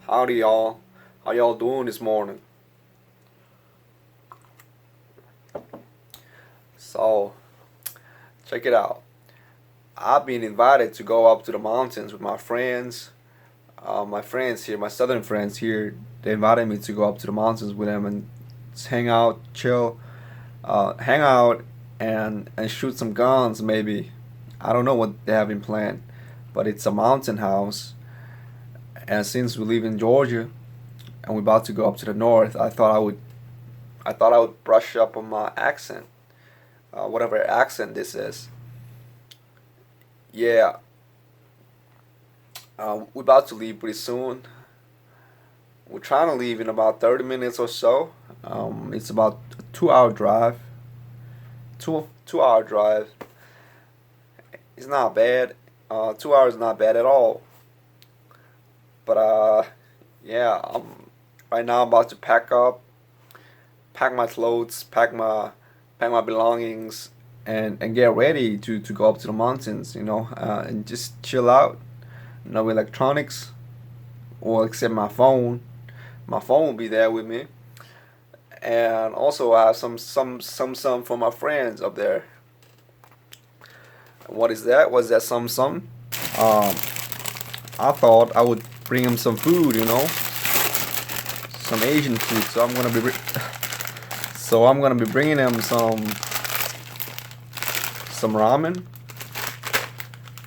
Howdy, y'all. How y'all doing this morning? So, check it out. I've been invited to go up to the mountains with my friends. My friends here, my southern friends here, they invited me to go up to the mountains with them and just hang out, chill, hang out, and shoot some guns. Maybe I don't know what they have in plan, but it's a mountain house. And since we live in Georgia and we're about to go up to the north, I thought I would brush up on my accent, whatever accent this is. Yeah, we're about to leave pretty soon. We're trying to leave in about 30 minutes or so. It's about a 2 hour drive. Two hour drive. It's not bad. 2 hours is not bad at all. But yeah, right now I'm about to pack up, pack my clothes, pack my belongings, and get ready to go up to the mountains. And just chill out. No electronics, or except my phone. My phone will be there with me, and also I have some for my friends up there. What is that? Was that some? Um, I thought I would bring him some food, some Asian food. So I'm gonna be bringing him some ramen.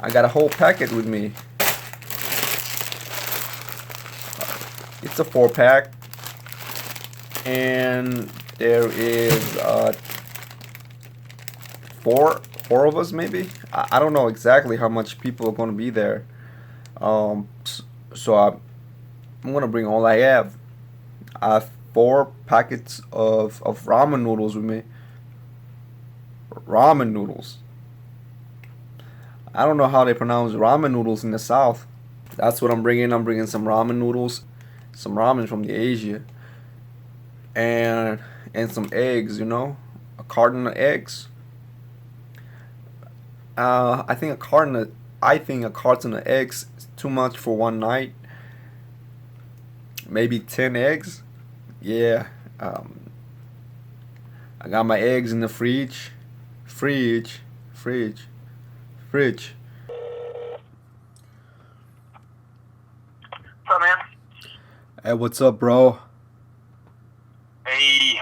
I got a whole packet with me. It's a 4 pack, and there is four of us maybe. I don't know exactly how much people are gonna be there. So I'm gonna bring all I have. I have 4 packets of ramen noodles with me. Ramen noodles. I don't know how they pronounce ramen noodles in the South. That's what I'm bringing. I'm bringing some ramen noodles, some ramen from the Asia, and some eggs. A carton of eggs. I think a carton of eggs is too much for one night. Maybe 10 eggs. Yeah. I got my eggs in the fridge, fridge, fridge. What's up, man? Hey, what's up, bro? Hey,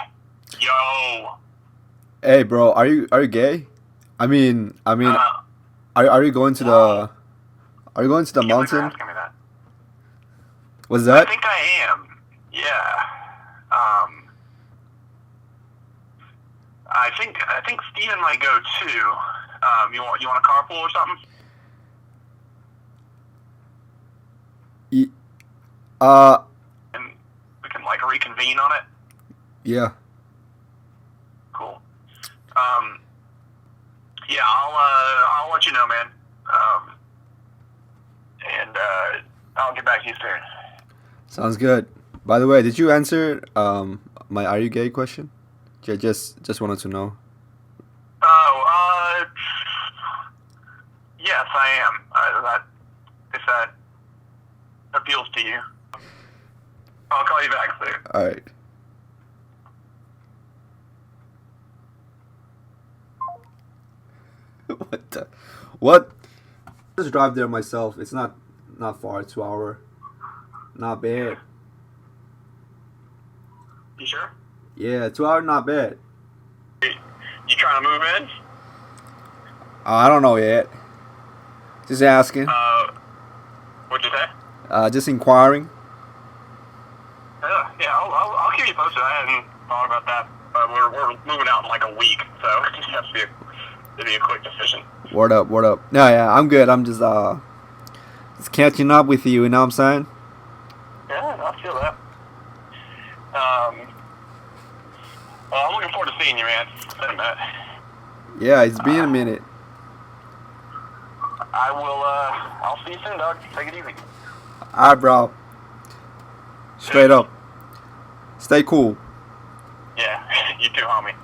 yo. Hey, bro, are you gay? I mean, Uh, are you going to no. the are you going to the I can't believe you're mountain? asking me that. What's I that? think I am. Yeah. Um, I think Steven might go too. You want a carpool or something? Y- Uh, And we can like reconvene on it. yeah. Cool. Um, yeah, I'll let you know, man. And I'll get back to you soon. Sounds good. By the way, did you answer my "Are you gay" question? Just wanted to know. Oh, yes, I am. If that appeals to you, I'll call you back soon. All right. What the? What? Just drive there myself. It's not far. 2 hour. Not bad. You sure? Yeah, 2 hour. Not bad. You trying to move in? I don't know yet. Just asking. What'd you say? Just inquiring. Yeah, I'll keep you posted. I hadn't thought about that, but we're moving out in like a week, so it just has to be a quick decision. Word up, word up. No, yeah, I'm good. I'm just catching up with you. You know what I'm saying? Yeah, I feel that. Well, I'm looking forward to seeing you, man. And, Yeah, it's been a minute. I will. I'll see you soon, dog. Take it easy. Alright, bro. Straight up. Stay cool. Yeah, you too, homie.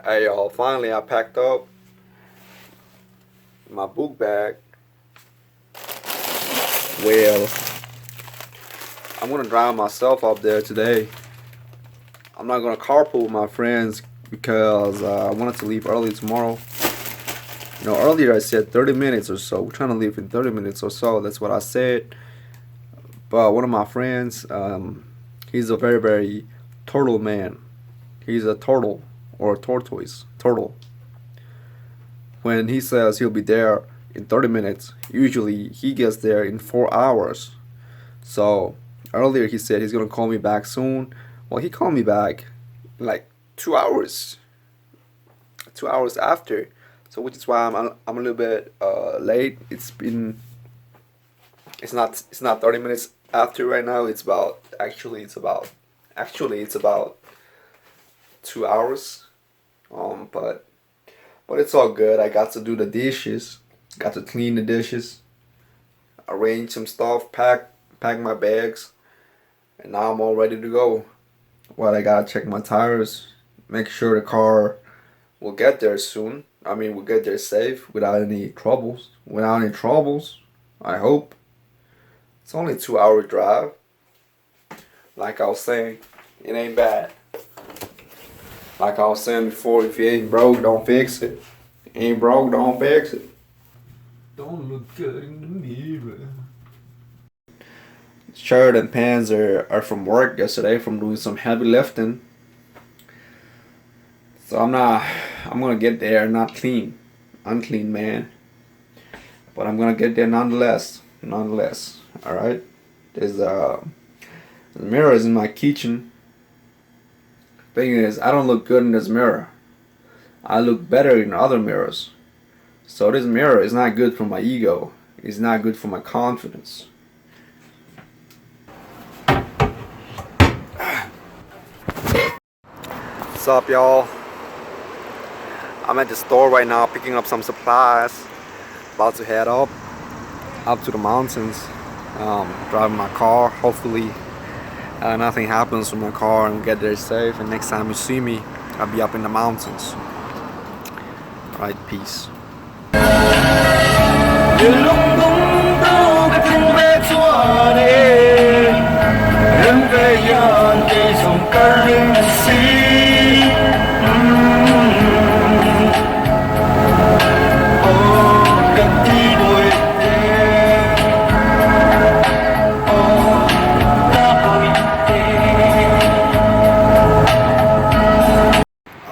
Hey, y'all. Finally, I packed up my book bag. Well, I'm gonna drive myself up there today. I'm not gonna carpool with my friends because I wanted to leave early tomorrow. You know, earlier I said 30 minutes or so. We're trying to leave in 30 minutes or so. That's what I said. But one of my friends, he's a very, very turtle man. He's a turtle or a tortoise. Turtle. When he says he'll be there in 30 minutes, usually he gets there in 4 hours. So earlier he said he's gonna call me back soon. Well, he called me back like 2 hours. 2 hours after. So which is why I'm a little bit late. It's not 30 minutes after right now. It's about 2 hours. But it's all good. I got to do the dishes. Got to clean the dishes. Arrange some stuff. Pack my bags. And now I'm all ready to go. Well, I gotta check my tires. Make sure the car will get there soon. I mean, we'll get there safe without any troubles. I hope. It's only a 2 hour drive. Like I was saying, it ain't bad. Like I was saying before, if you ain't broke, don't fix it. Ain't broke, don't fix it. Don't look good in the mirror. Shirt and pants are from work yesterday, from doing some heavy lifting. So I'm gonna get there not clean. Unclean man. But I'm gonna get there nonetheless. Alright? There's the mirrors in my kitchen. Thing is, I don't look good in this mirror. I look better in other mirrors. So this mirror is not good for my ego. It's not good for my confidence. What's up, y'all? I'm at the store right now picking up some supplies. About to head up to the mountains. Driving my car. Hopefully nothing happens with my car and get there safe. And next time you see me, I'll be up in the mountains. Alright, peace.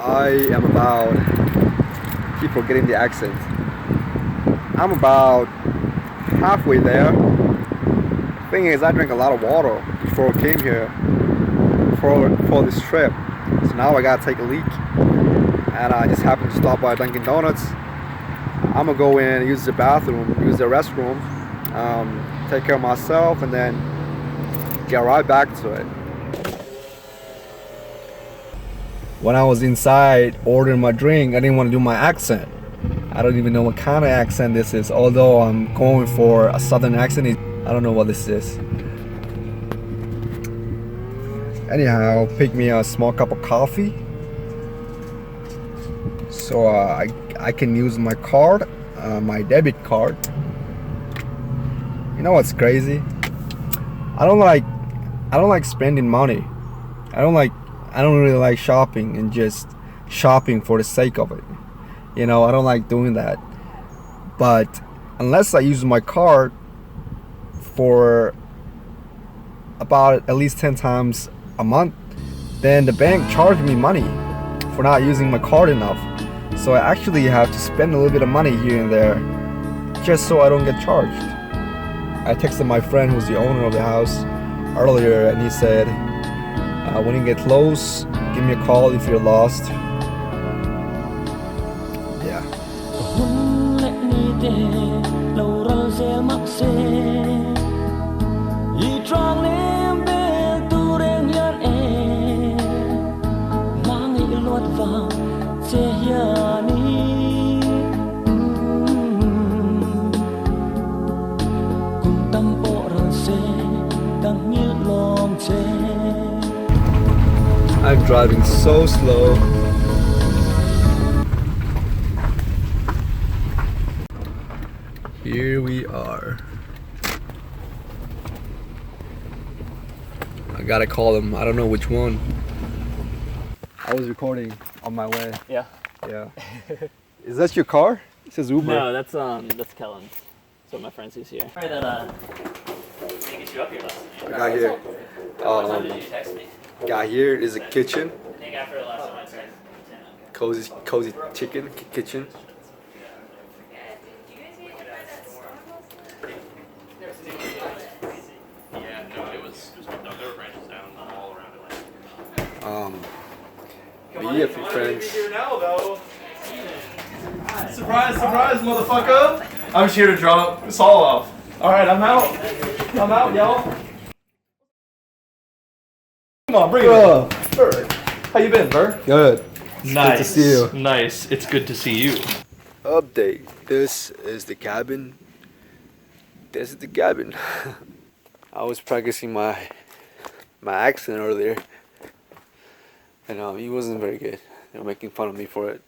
I am about, keep forgetting the accent. I'm about halfway there. Thing is, I drank a lot of water before I came here for this trip. So now I gotta take a leak. And I just happened to stop by Dunkin Donuts. I'm gonna go in, use the bathroom, use the restroom, take care of myself, and then get right back to it. When I was inside ordering my drink, I didn't want to do my accent. I don't even know what kind of accent this is, although I'm going for a southern accent. I don't know what this is. Anyhow, pick me a small cup of coffee so I can use my card, my debit card. You know what's crazy? I don't like spending money. I don't really like shopping and just shopping for the sake of it. You know, I don't like doing that. But unless I use my card for about at least 10 times a month, then the bank charged me money for not using my card enough. So I actually have to spend a little bit of money here and there just so I don't get charged. I texted my friend who's the owner of the house earlier, and he said, when you get close, give me a call if you're lost. Yeah. I'm driving so slow. Here we are. gotta call them. I don't know which one. I was recording on my way. Yeah. Yeah. Is that your car? It says Uber. No, that's Kellen's. So my friends who's here. Sorry that didn't get you up here last night. I got here. What time did you text me? Got here is a kitchen. I think after the last time I texted. Cozy chicken kitchen. Yeah, no, it was no, there were branches down all around it. Me, a few friends. Surprise, surprise, motherfucker! I'm just here to drop Saul off. Alright, I'm out. I'm out, y'all. Come on, bring it up. Burr. How you been, Burr? Good. Nice. Good to see you. Nice. It's good to see you. Update. This is the cabin. This is the cabin. I was practicing my accent earlier, and he wasn't very good. They were making fun of me for it.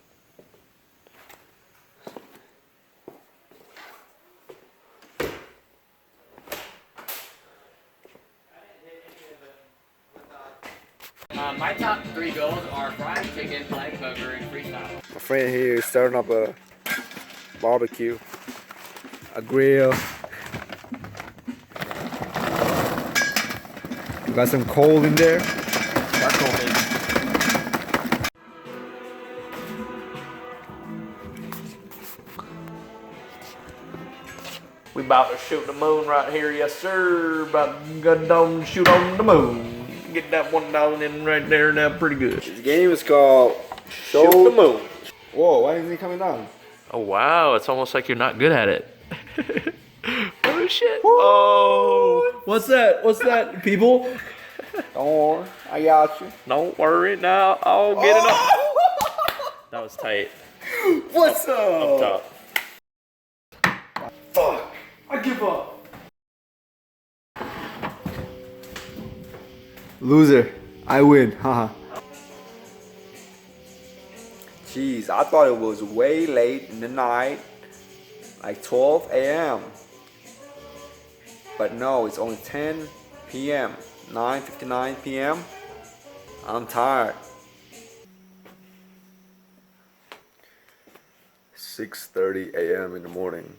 My top 3 goals are fried chicken, flag poker, and freestyle. My friend here is starting up a barbecue, a grill. We got some coal in there. We about to shoot the moon right here, yes sir. About to go down and shoot on the moon. Get that 1,000 in right there, now pretty good. This game is called Shoot the moon. Whoa, why isn't he coming down? Oh wow, it's almost like you're not good at it. Oh shit. Oh, what's that? What's that, people? Don't worry, I got you. Don't worry now, I'll get it up. That was tight. What's up? Top. Fuck, I give up. Loser, I win, haha. Jeez, I thought it was way late in the night, like 12 a.m. But no, it's only 10 p.m., 9:59 p.m. I'm tired. 6:30 a.m. in the morning.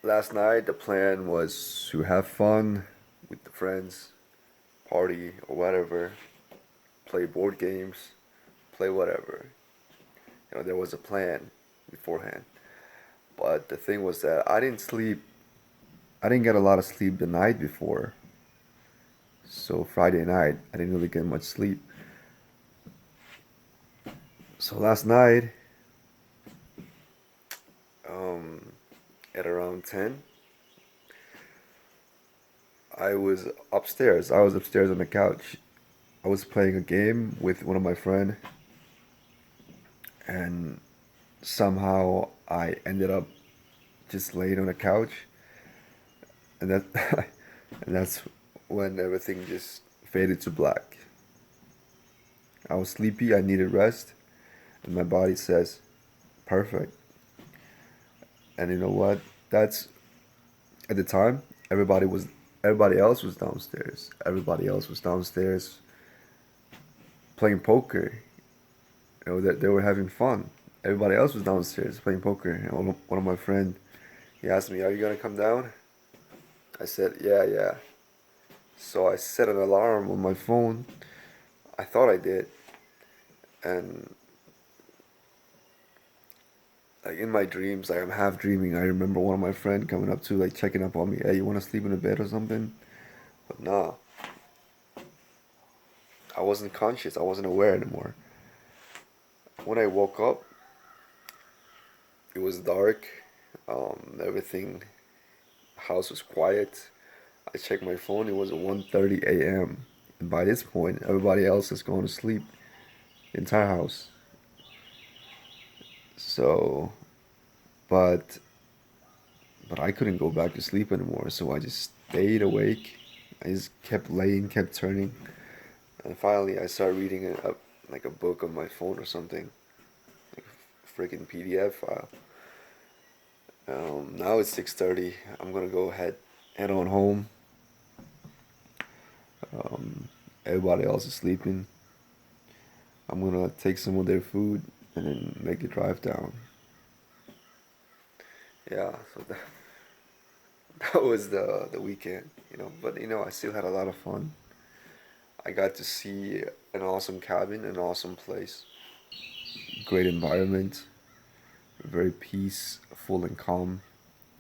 Last night the plan was to have fun with the friends, party or whatever, play board games, play whatever. There was a plan beforehand. But the thing was that I didn't get a lot of sleep the night before. So Friday night I didn't really get much sleep. So last night at around 10, I was upstairs. I was upstairs on the couch. I was playing a game with one of my friends, and somehow I ended up just laying on the couch, and that's when everything just faded to black. I was sleepy, I needed rest, and my body says, perfect. And you know what? That's, at the time, everybody else was downstairs. Everybody else was downstairs playing poker. That they were having fun. Everybody else was downstairs playing poker. And one of my friends, he asked me, "Are you gonna come down?" I said, "Yeah." So I set an alarm on my phone. I thought I did, and like in my dreams, like I'm half dreaming. I remember one of my friends coming up to, like, checking up on me. Hey, you want to sleep in the bed or something? But nah, I wasn't conscious. I wasn't aware anymore. When I woke up, it was dark. Everything, house was quiet. I checked my phone. It was 1:30 a.m. And by this point, everybody else is going to sleep. The entire house. So, but I couldn't go back to sleep anymore. So I just stayed awake. I just kept laying, kept turning, and finally I started reading like a book on my phone or something, like a freaking PDF file. Now it's 6:30. I'm gonna go ahead head on home. Everybody else is sleeping. I'm gonna take some of their food and then make the drive down. Yeah, so that was the weekend, But I still had a lot of fun. I got to see an awesome cabin, an awesome place, great environment, very peaceful and calm.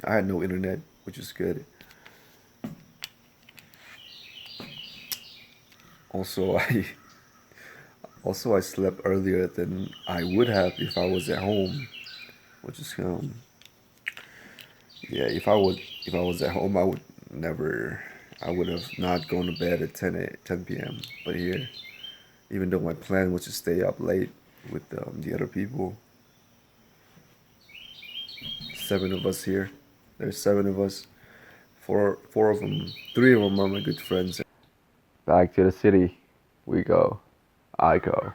I had no internet, which is good. Also, I slept earlier than I would have if I was at home, which is yeah. If I was at home, I would have not gone to bed at 10 p.m. But here, even though my plan was to stay up late with the other people, 7 of us here. There's 7 of us. Four of them, 3 of them are my good friends. Back to the city we go. I go.